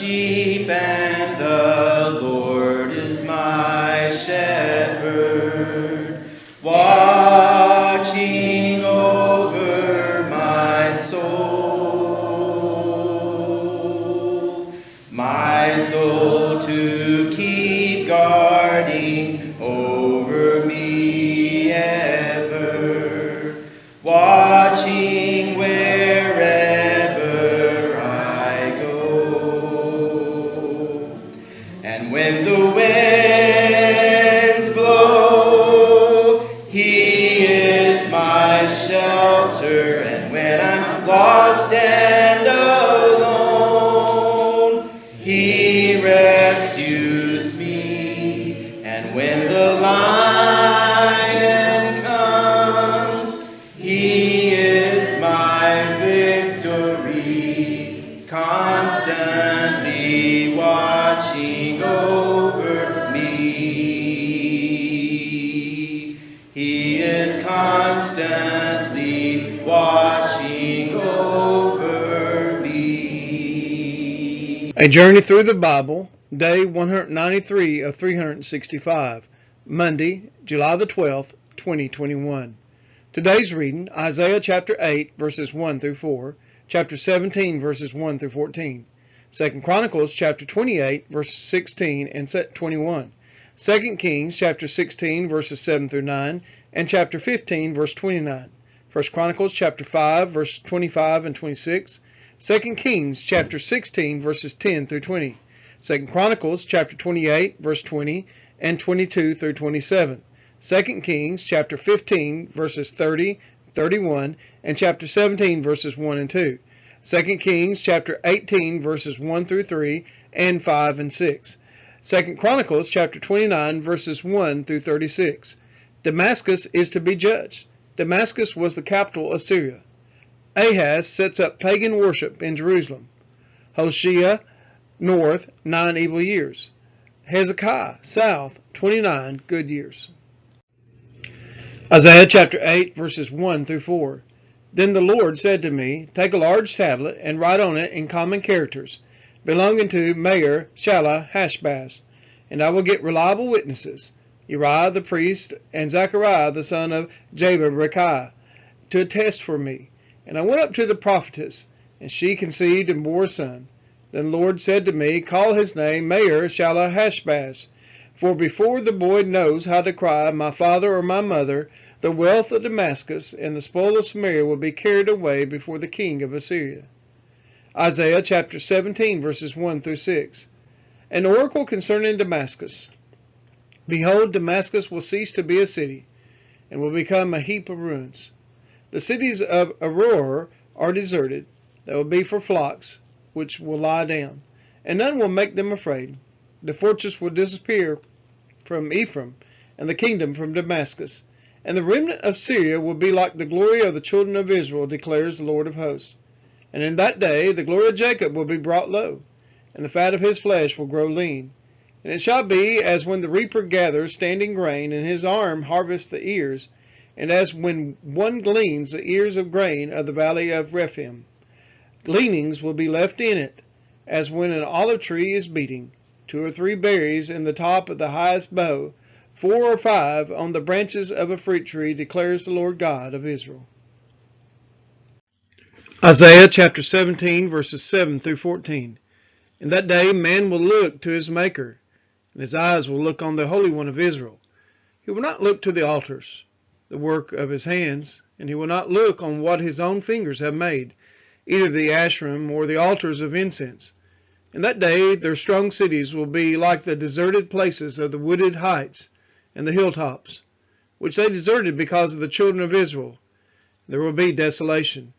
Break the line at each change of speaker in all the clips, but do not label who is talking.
sheep, and the Lord is my shepherd, watching over my soul to keep guarding over me ever, watching wherever I go. And when the winds blow, he is my shelter, and when I'm lost and alone, he rescues me. And when the lion comes, he is my victory, constantly watching over me. He is constantly watching over me.
A Journey Through the Bible, Day 193 of 365, Monday, July the 12th, 2021. Today's reading, Isaiah chapter 8, verses 1 through 4, chapter 17, verses 1 through 14, 2 Chronicles chapter 28, verses 16 and 21, 2 Kings chapter 16, verses 7 through 9, and chapter 15, verse 29, 1 Chronicles chapter 5, verse 25 and 26, 2 Kings chapter 16, verses 10 through 20, 2 Chronicles chapter 28, verse 20 and 22 through 27, 2 Kings chapter 15, verses 30, 31, and chapter 17, verses 1 and 2, 2 Kings chapter 18, verses 1 through 3, and 5 and 6, 2 Chronicles chapter 29, verses 1 through 36. Damascus is to be judged. Damascus was the capital of Syria. Ahaz sets up pagan worship in Jerusalem. Hoshea, north, 9 evil years. Hezekiah, south, 29 good years. Isaiah chapter 8, verses 1 through 4. Then the Lord said to me, take a large tablet and write on it in common characters, belonging to Maher Shalal Hashbaz, and I will get reliable witnesses, Uriah the priest and Zechariah the son of Jeberechiah, to attest for me. And I went up to the prophetess, and she conceived and bore a son. Then the Lord said to me, call his name Maher Shalal Hashbaz, for before the boy knows how to cry, my father or my mother, the wealth of Damascus and the spoil of Samaria will be carried away before the king of Assyria. Isaiah chapter 17, verses 1 through 6. An oracle concerning Damascus. Behold, Damascus will cease to be a city, and will become a heap of ruins. The cities of Aroer are deserted. They will be for flocks, which will lie down, and none will make them afraid. The fortress will disappear from Ephraim, and the kingdom from Damascus. And the remnant of Syria will be like the glory of the children of Israel, declares the Lord of hosts. And in that day the glory of Jacob will be brought low, and the fat of his flesh will grow lean. And it shall be as when the reaper gathers standing grain, and his arm harvests the ears, and as when one gleans the ears of grain of the valley of Rephaim. Gleanings will be left in it, as when an olive tree is beating, 2 or 3 berries in the top of the highest bough, 4 or 5 on the branches of a fruit tree, declares the Lord God of Israel. Isaiah chapter 17, verses 7 through 14. In that day man will look to his Maker, and his eyes will look on the Holy One of Israel. He will not look to the altars, the work of his hands, and he will not look on what his own fingers have made, either the Asherim or the altars of incense. In that day their strong cities will be like the deserted places of the wooded heights and the hilltops, which they deserted because of the children of Israel. There will be desolation.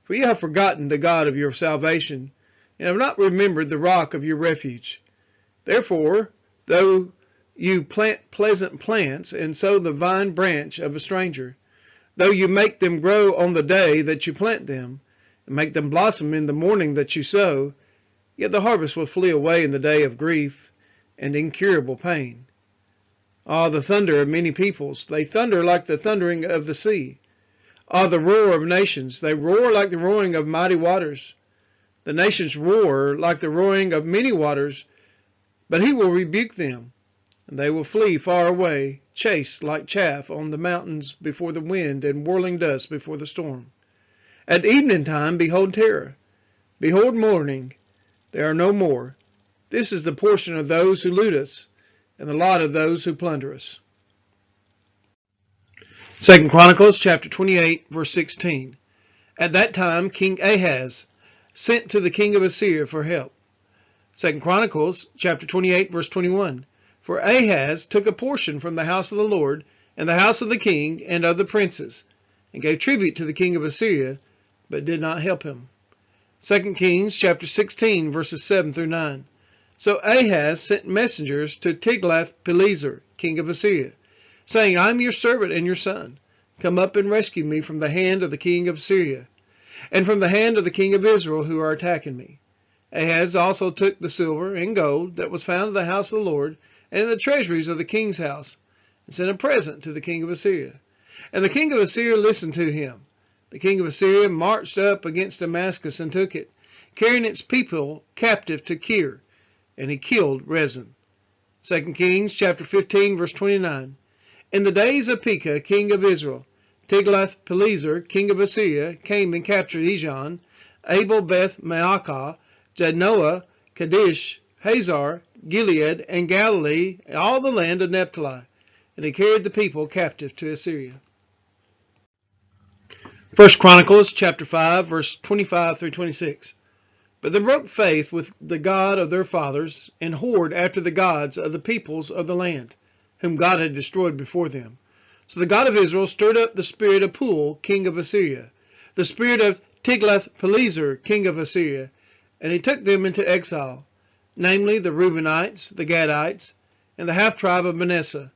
For you have forgotten the God of your salvation, and have not remembered the rock of your refuge. Therefore, though you plant pleasant plants, and sow the vine branch of a stranger, though you make them grow on the day that you plant them, and make them blossom in the morning that you sow, yet the harvest will flee away in the day of grief and incurable pain. Ah, the thunder of many peoples, they thunder like the thundering of the sea. Ah, the roar of nations, they roar like the roaring of mighty waters. The nations roar like the roaring of many waters, but he will rebuke them, and they will flee far away, chased like chaff on the mountains before the wind and whirling dust before the storm. At evening time, behold terror. Behold mourning. They are no more. This is the portion of those who loot us, and the lot of those who plunder us. 2 Chronicles chapter 28, verse 16. At that time King Ahaz sent to the king of Assyria for help. 2 Chronicles chapter 28, verse 21. For Ahaz took a portion from the house of the Lord and the house of the king and of the princes, and gave tribute to the king of Assyria, but did not help him. 2 Kings chapter 16, verses 7 through 9. So Ahaz sent messengers to Tiglath-Pileser, king of Assyria, saying, I am your servant and your son. Come up and rescue me from the hand of the king of Syria, and from the hand of the king of Israel who are attacking me. Ahaz also took the silver and gold that was found in the house of the Lord and in the treasuries of the king's house, and sent a present to the king of Assyria. And the king of Assyria listened to him. The king of Assyria marched up against Damascus and took it, carrying its people captive to Kir, and he killed Rezin. 2 Kings chapter 15, verse 29. In the days of Pekah, king of Israel, Tiglath-Pileser, king of Assyria, came and captured Ijon, Abel-Beth-Maacah, Janoah, Kadesh, Hazar, Gilead, and Galilee, and all the land of Naphtali, and he carried the people captive to Assyria. 1 Chronicles chapter 5, verse 25 through 26. But they broke faith with the God of their fathers, and whored after the gods of the peoples of the land, whom God had destroyed before them. So the God of Israel stirred up the spirit of Pul, king of Assyria, the spirit of Tiglath-Pileser, king of Assyria, and he took them into exile, namely the Reubenites, the Gadites, and the half-tribe of Manasseh.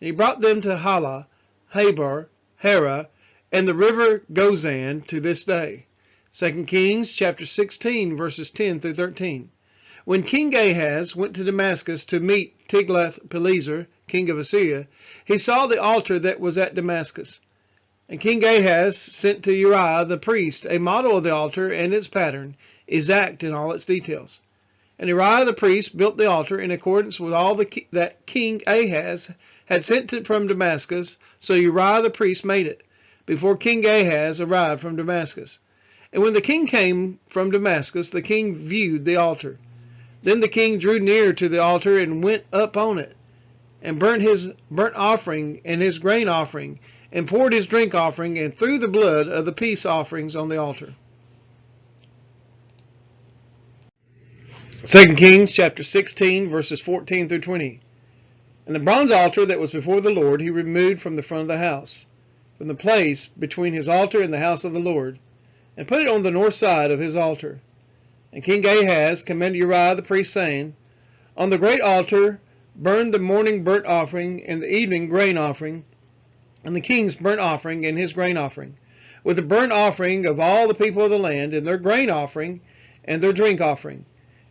And he brought them to Halah, Habor, Hara, and the river Gozan to this day. 2 Kings chapter 16, verses 10 through 13. When King Ahaz went to Damascus to meet Tiglath-Pileser, king of Assyria, he saw the altar that was at Damascus. And King Ahaz sent to Uriah the priest a model of the altar and its pattern, exact in all its details. And Uriah the priest built the altar in accordance with all that King Ahaz had sent from Damascus, so Uriah the priest made it, before King Ahaz arrived from Damascus. And when the king came from Damascus, the king viewed the altar. Then the king drew near to the altar and went up on it, and burnt his burnt offering and his grain offering, and poured his drink offering, and threw the blood of the peace offerings on the altar. 2 Kings chapter 16, verses 14 through 20. And the bronze altar that was before the Lord he removed from the front of the house, from the place between his altar and the house of the Lord, and put it on the north side of his altar. And King Ahaz commanded Uriah the priest, saying, On the great altar burn the morning burnt offering and the evening grain offering, and the king's burnt offering and his grain offering, with the burnt offering of all the people of the land, and their grain offering and their drink offering,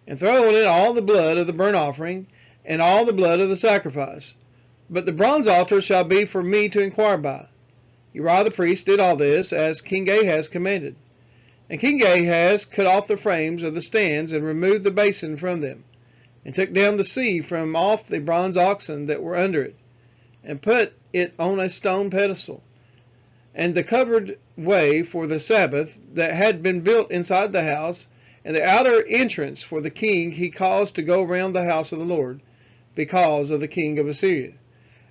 and throw on it all the blood of the burnt offering and all the blood of the sacrifice. But the bronze altar shall be for me to inquire by. Uriah the priest did all this as King Ahaz commanded. And King Ahaz cut off the frames of the stands and removed the basin from them, and took down the sea from off the bronze oxen that were under it, and put it on a stone pedestal. And the covered way for the Sabbath that had been built inside the house, and the outer entrance for the king he caused to go round the house of the Lord, because of the king of Assyria.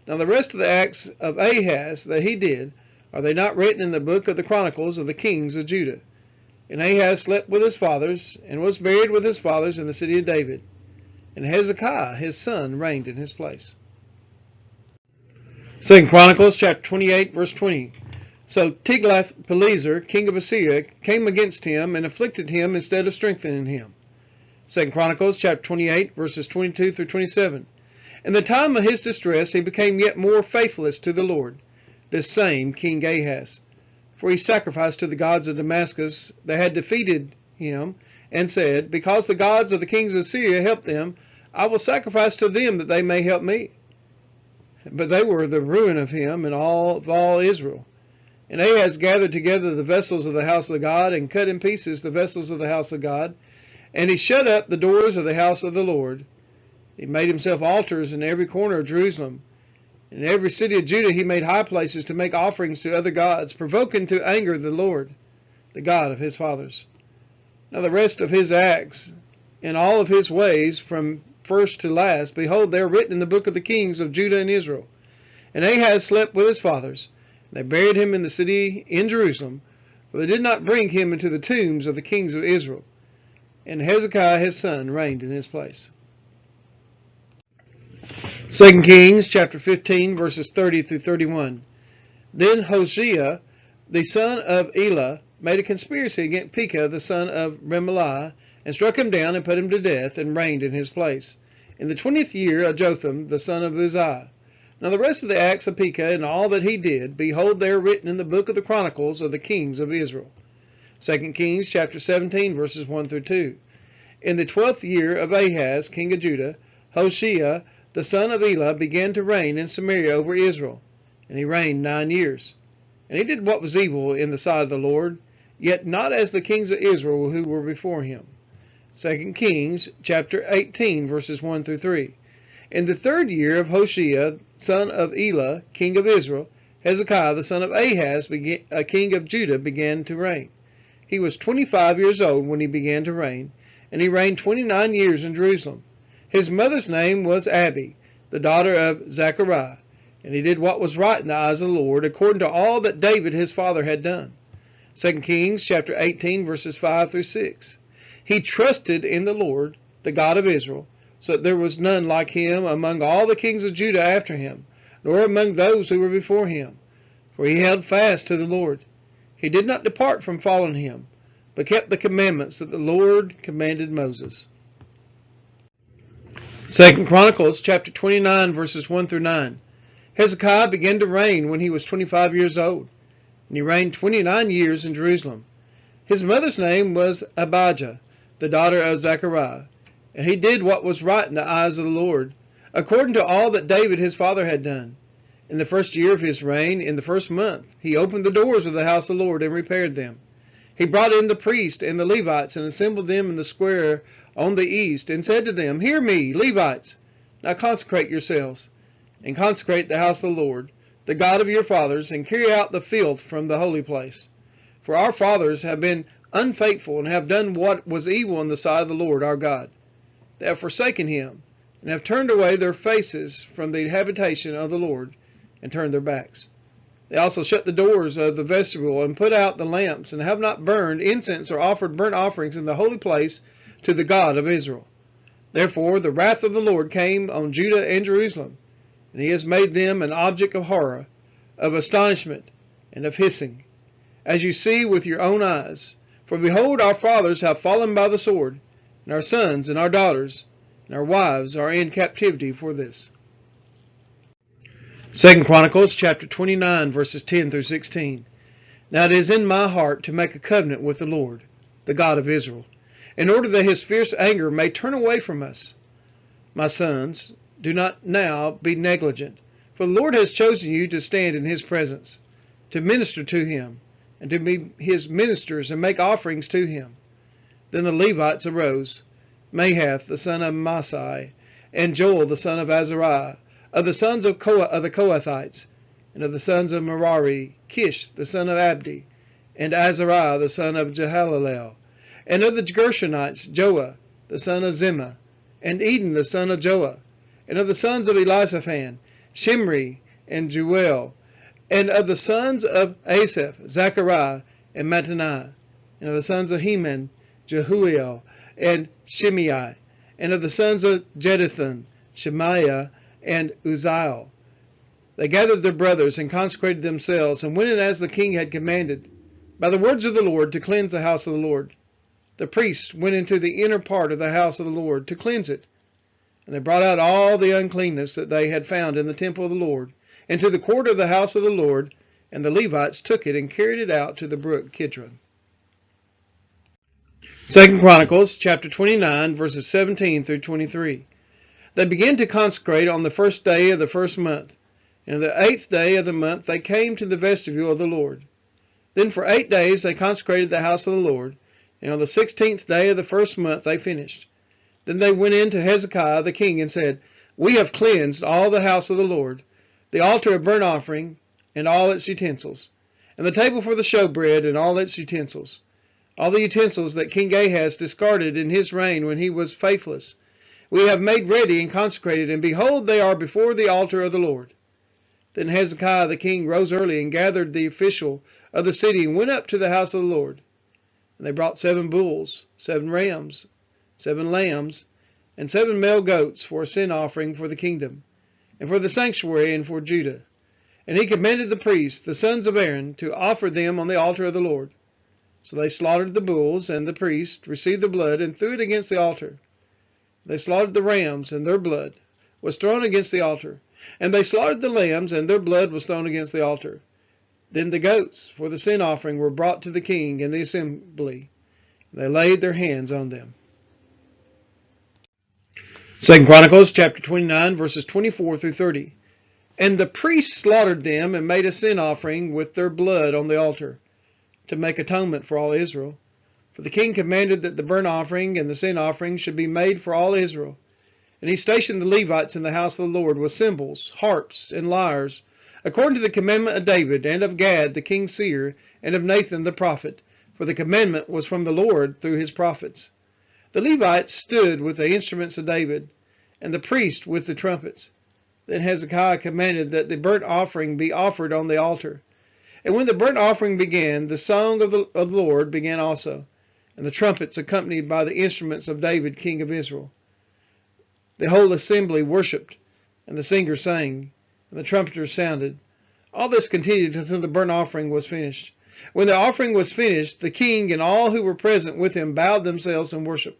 Now the rest of the acts of Ahaz that he did, are they not written in the book of the Chronicles of the kings of Judah? And Ahaz slept with his fathers, and was buried with his fathers in the city of David. And Hezekiah his son reigned in his place. 2 Chronicles chapter 28, verse 20. So Tiglath-Pileser, king of Assyria, came against him and afflicted him instead of strengthening him. 2 Chronicles chapter 28, verses 22 through 27. In the time of his distress he became yet more faithless to the Lord, this same King Ahaz. For he sacrificed to the gods of Damascus that had defeated him, and said, Because the gods of the kings of Syria helped them, I will sacrifice to them that they may help me. But they were the ruin of him and of all Israel. And Ahaz gathered together the vessels of the house of God, and cut in pieces the vessels of the house of God, And he shut up the doors of the house of the Lord. He made himself altars in every corner of Jerusalem. In every city of Judah he made high places to make offerings to other gods, provoking to anger the Lord, the God of his fathers. Now the rest of his acts, and all of his ways, from first to last, behold, they are written in the book of the kings of Judah and Israel. And Ahaz slept with his fathers. They buried him in the city in Jerusalem, for they did not bring him into the tombs of the kings of Israel. And Hezekiah his son reigned in his place. 2 Kings chapter 15 verses 30 through 31. Then Hoshea the son of Elah made a conspiracy against Pekah the son of Remaliah, and struck him down and put him to death, and reigned in his place, in the 20th year of Jotham the son of Uzziah. Now the rest of the acts of Pekah and all that he did, behold, they are written in the book of the Chronicles of the kings of Israel. 2 Kings chapter 17 verses 1 through 2. In the 12th year of Ahaz king of Judah, Hoshea the son of Elah began to reign in Samaria over Israel, and he reigned 9 years. And he did what was evil in the sight of the Lord, yet not as the kings of Israel who were before him. 2 Kings chapter 18 verses 1 through 3. In the 3rd year of Hoshea son of Elah king of Israel, Hezekiah the son of Ahaz king of Judah began to reign. He was 25 years old when he began to reign, and he reigned 29 years in Jerusalem. His mother's name was Abi, the daughter of Zechariah, and he did what was right in the eyes of the Lord, according to all that David his father had done. 2 Kings chapter 18 verses 5 through 6. He trusted in the Lord, the God of Israel, so that there was none like him among all the kings of Judah after him, nor among those who were before him. For he held fast to the Lord. He did not depart from following him, but kept the commandments that the Lord commanded Moses. 2 Chronicles chapter 29 verses 1 through 9. Hezekiah began to reign when he was 25 years old, and he reigned 29 years in Jerusalem. His mother's name was Abijah, the daughter of Zechariah, and he did what was right in the eyes of the Lord, according to all that David his father had done. In the 1st year of his reign, in the 1st month, he opened the doors of the house of the Lord and repaired them. He brought in the priests and the Levites and assembled them in the square on the east, and said to them, Hear me, Levites, now consecrate yourselves, and consecrate the house of the Lord, the God of your fathers, and carry out the filth from the holy place. For our fathers have been unfaithful, and have done what was evil in the sight of the Lord our God. They have forsaken him, and have turned away their faces from the habitation of the Lord, and turned their backs. They also shut the doors of the vestibule, and put out the lamps, and have not burned incense or offered burnt offerings in the holy place to the God of Israel. Therefore the wrath of the Lord came on Judah and Jerusalem, and he has made them an object of horror, of astonishment, and of hissing, as you see with your own eyes. For behold, our fathers have fallen by the sword, and our sons and our daughters and our wives are in captivity for this. 2 Chronicles chapter 29 verses 10 through 16. Now it is in my heart to make a covenant with the Lord, the God of Israel, in order that his fierce anger may turn away from us. My sons, do not now be negligent, for the Lord has chosen you to stand in his presence, to minister to him, and to be his ministers and make offerings to him. Then the Levites arose, Mahath the son of Masai, and Joel the son of Azariah, of the sons of the Kohathites, and of the sons of Merari, Kish the son of Abdi, and Azariah the son of Jehalelel, and of the Gershonites, Joah the son of Zimmah, and Eden the son of Joah, and of the sons of Elisaphan, Shimri and Jeuel, and of the sons of Asaph, Zechariah and Mattaniah, and of the sons of Heman, Jehuel and Shimei, and of the sons of Jeduthun, Shemaiah and Uzziel. They gathered their brothers and consecrated themselves, and went in as the king had commanded, by the words of the Lord, to cleanse the house of the Lord. The priests went into the inner part of the house of the Lord to cleanse it, and they brought out all the uncleanness that they had found in the temple of the Lord, into the court of the house of the Lord, and the Levites took it and carried it out to the brook Kidron. 2 Chronicles chapter 29 verses 17 through 23. They began to consecrate on the 1st day of the 1st month, and on the 8th day of the month they came to the vestibule of the Lord. Then for 8 days they consecrated the house of the Lord, And on the 16th day of the first month they finished. Then they went in to Hezekiah the king and said, We have cleansed all the house of the Lord, the altar of burnt offering and all its utensils, and the table for the showbread and all its utensils, all the utensils that King Ahaz discarded in his reign when he was faithless. We have made ready and consecrated, and behold, they are before the altar of the Lord. Then Hezekiah the king rose early and gathered the official of the city and went up to the house of the Lord. And they brought 7 bulls, 7 rams, 7 lambs, and 7 male goats for a sin offering for the kingdom, and for the sanctuary, and for Judah. And he commanded the priests, the sons of Aaron, to offer them on the altar of the Lord. So they slaughtered the bulls, and the priests received the blood and threw it against the altar. They slaughtered the rams, and their blood was thrown against the altar. And they slaughtered the lambs, and their blood was thrown against the altar. Then the goats for the sin offering were brought to the king and the assembly. They laid their hands on them. 2 Chronicles chapter 29, verses 24 through 30. And the priests slaughtered them and made a sin offering with their blood on the altar, to make atonement for all Israel. For the king commanded that the burnt offering and the sin offering should be made for all Israel. And he stationed the Levites in the house of the Lord with cymbals, harps, and lyres, according to the commandment of David, and of Gad the king's seer, and of Nathan the prophet, for the commandment was from the Lord through his prophets. The Levites stood with the instruments of David, and the priests with the trumpets. Then Hezekiah commanded that the burnt offering be offered on the altar. And when the burnt offering began, the song of the Lord began also, and the trumpets accompanied by the instruments of David king of Israel. The whole assembly worshipped, and the singers sang, and the trumpeters sounded. All this continued until the burnt offering was finished. When the offering was finished, the king and all who were present with him bowed themselves in worship.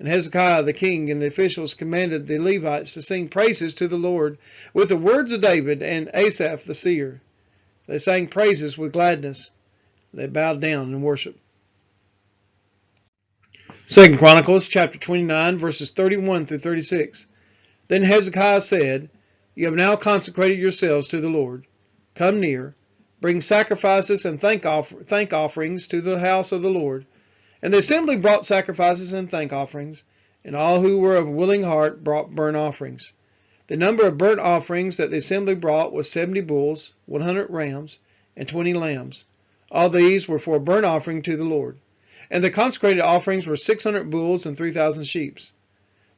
And Hezekiah the king and the officials commanded the Levites to sing praises to the Lord with the words of David and Asaph the seer. They sang praises with gladness. They bowed down and worshiped. 2 Chronicles chapter 29, verses 31 through 36. Then Hezekiah said, You have now consecrated yourselves to the Lord. Come near, bring sacrifices and thank offerings to the house of the Lord. And the assembly brought sacrifices and thank offerings, and all who were of willing heart brought burnt offerings. The number of burnt offerings that the assembly brought was 70 bulls, 100 rams, and 20 lambs. All these were for a burnt offering to the Lord. And the consecrated offerings were 600 bulls and 3,000 sheep.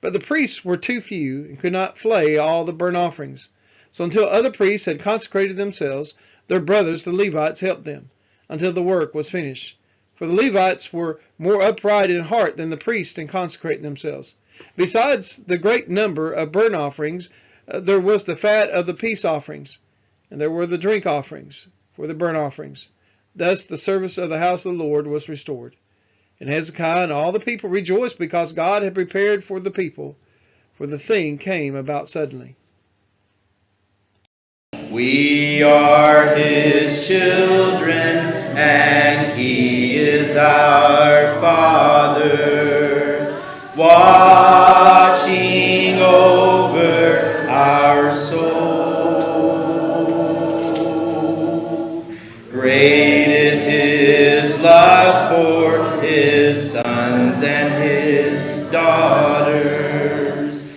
But the priests were too few and could not flay all the burnt offerings. So until other priests had consecrated themselves, their brothers the Levites helped them, until the work was finished. For the Levites were more upright in heart than the priests in consecrating themselves. Besides the great number of burnt offerings, there was the fat of the peace offerings, and there were the drink offerings for the burnt offerings. Thus the service of the house of the Lord was restored. And Hezekiah and all the people rejoiced because God had prepared for the people, for the thing came about suddenly.
We are his children, and he is our Father, watching over our soul. Great is his love for his sons and his daughters.